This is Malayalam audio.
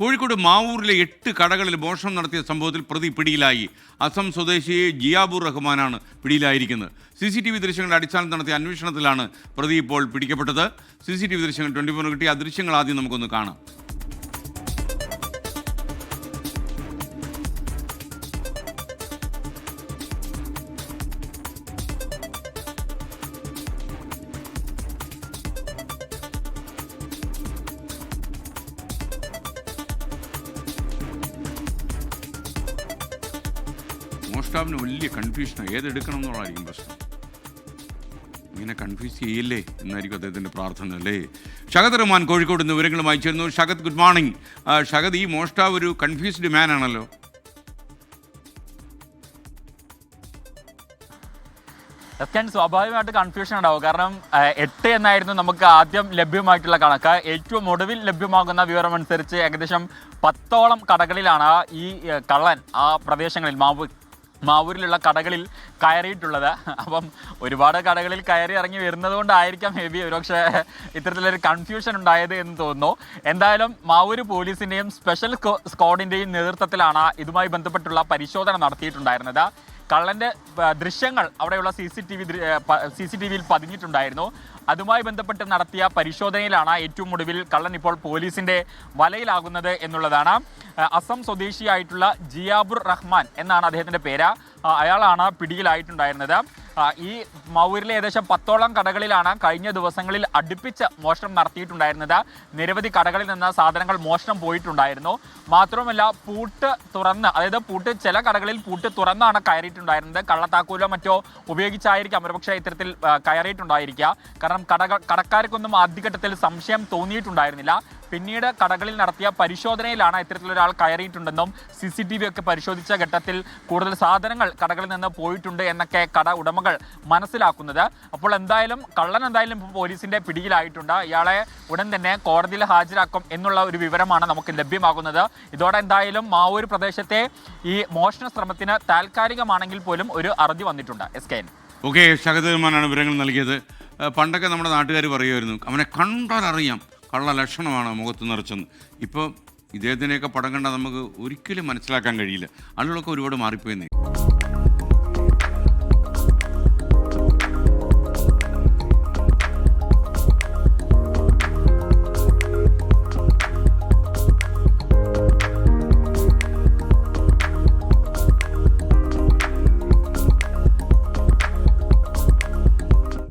കോഴിക്കോട് മാവൂരിലെ 8 കടകളിൽ മോഷണം നടത്തിയ സംഭവത്തിൽ പ്രതി പിടിയിലായി. അസം സ്വദേശി ജിയാബുർ റഹ്മാനാണ് പിടിയിലായിരിക്കുന്നത്. CCTV ദൃശ്യങ്ങളുടെ അടിസ്ഥാനത്തിൽ നടത്തിയ അന്വേഷണത്തിലാണ് പ്രതി ഇപ്പോൾ പിടിക്കപ്പെട്ടത്. CCTV ദൃശ്യങ്ങൾ 24 കിട്ടി. ആ ദൃശ്യങ്ങൾ ആദ്യം നമുക്കൊന്ന് കാണാം. മോഷ്ടാവിന് വലിയ കൺഫ്യൂഷനാണ്, ഏതെടുക്കണം എന്നുള്ളതായിരിക്കും പ്രശ്നം. ഇങ്ങനെ കൺഫ്യൂസ് ചെയ്യില്ലേ എന്നായിരിക്കും അദ്ദേഹത്തിൻ്റെ പ്രാർത്ഥന, അല്ലേ? ഷഹദ് റഹ്മാൻ കോഴിക്കോട് നിന്ന് വിവരങ്ങളുമായി ചേർന്നു. Shahad, good morning. ഷഹദ്, ഈ മോഷ്ടാവ് ഒരു കൺഫ്യൂസ്ഡ് മാൻ ആണല്ലോ. സ്വാഭാവികമായിട്ട് കൺഫ്യൂഷൻ ഉണ്ടാവും. കാരണം 8 എന്നായിരുന്നു നമുക്ക് ആദ്യം ലഭ്യമായിട്ടുള്ള കണക്ക്. ഏറ്റവും ഒടുവിൽ ലഭ്യമാകുന്ന വിവരം അനുസരിച്ച് ഏകദേശം 10ഓളം കടകളിലാണ് ഈ കള്ളൻ ആ പ്രദേശങ്ങളിൽ മാവൂരിലുള്ള കടകളിൽ കയറിയിട്ടുള്ളത്. അപ്പം ഒരുപാട് കടകളിൽ കയറി ഇറങ്ങി വരുന്നത് കൊണ്ടായിരിക്കാം ഹെവി ഒരുപക്ഷെ ഇത്തരത്തിലൊരു കൺഫ്യൂഷൻ ഉണ്ടായത് എന്ന് തോന്നുന്നു. എന്തായാലും മാവൂര് പോലീസിൻ്റെയും സ്പെഷ്യൽ സ്ക്വാഡിൻ്റെയും നേതൃത്വത്തിലാണ് ഇതുമായി ബന്ധപ്പെട്ടുള്ള പരിശോധന നടത്തിയിട്ടുണ്ടായിരുന്നത്. കള്ളൻ്റെ ദൃശ്യങ്ങൾ അവിടെയുള്ള CCTVയിൽ പതിഞ്ഞിട്ടുണ്ടായിരുന്നു. അതുമായി ബന്ധപ്പെട്ട് നടത്തിയ പരിശോധനയിലാണ് ഏറ്റവും ഒടുവിൽ കള്ളൻ ഇപ്പോൾ പോലീസിൻ്റെ വലയിലാകുന്നത് എന്നുള്ളതാണ്. അസം സ്വദേശിയായിട്ടുള്ള ജിയാബുർ റഹ്മാൻ എന്നാണ് അദ്ദേഹത്തിൻ്റെ പേര്. അയാളാണ് പിടിയിലായിട്ടുണ്ടായിരുന്നത്. ഈ മാവൂരിലെ ഏകദേശം 10ഓളം കടകളിലാണ് കഴിഞ്ഞ ദിവസങ്ങളിൽ അടുപ്പിച്ച് മോഷണം നടത്തിയിട്ടുണ്ടായിരുന്നത്. നിരവധി കടകളിൽ നിന്ന് സാധനങ്ങൾ മോഷണം പോയിട്ടുണ്ടായിരുന്നു. മാത്രമല്ല പൂട്ട് തുറന്ന്, അതായത് ചില കടകളിൽ പൂട്ട് തുറന്നാണ് കയറിയിട്ടുണ്ടായിരുന്നത്. കള്ളത്താക്കൂലോ മറ്റോ ഉപയോഗിച്ചായിരിക്കാം ഒരുപക്ഷെ ഇത്തരത്തിൽ കയറിയിട്ടുണ്ടായിരിക്കുക. കാരണം കടക്കാർക്കൊന്നും ആദ്യഘട്ടത്തിൽ സംശയം തോന്നിയിട്ടുണ്ടായിരുന്നില്ല. പിന്നീട് കടകളിൽ നടത്തിയ പരിശോധനയിലാണ് ഇത്തരത്തിലൊരാൾ കയറിയിട്ടുണ്ടെന്നും CCTV ഒക്കെ പരിശോധിച്ച ഘട്ടത്തിൽ കൂടുതൽ സാധനങ്ങൾ കടകളിൽ നിന്ന് പോയിട്ടുണ്ട് എന്നൊക്കെ കട ഉടമകൾ മനസ്സിലാക്കുന്നത്. അപ്പോൾ കള്ളൻ എന്തായാലും ഇപ്പോൾ പോലീസിൻ്റെ പിടിയിലായിട്ടുണ്ട്. ഇയാളെ ഉടൻ തന്നെ കോടതിയിൽ ഹാജരാക്കും എന്നുള്ള ഒരു വിവരമാണ് നമുക്ക് ലഭ്യമാകുന്നത്. ഇതോടെ എന്തായാലും മാവൂർ പ്രദേശത്തെ ഈ മോഷണ ശ്രമത്തിന് താൽക്കാലികമാണെങ്കിൽ പോലും ഒരു അറുതി വന്നിട്ടുണ്ട്. SKN. ഓക്കെ, ഷഹദ് റഹ്മാനാണ് വിവരങ്ങൾ നൽകിയത്. പണ്ടൊക്കെ നമ്മുടെ നാട്ടുകാർ പറയുമായിരുന്നു, അവനെ കണ്ടാൽ അറിയാം കള്ള ലക്ഷണമാണ് മുഖത്ത് നിറച്ചെന്ന്. ഇപ്പോൾ ഇദ്ദേഹത്തിനെയൊക്കെ പടം കണ്ടാൽ നമുക്ക് ഒരിക്കലും മനസ്സിലാക്കാൻ കഴിയില്ല. ആളുകളൊക്കെ ഒരുപാട് മാറിപ്പോയെന്നേ.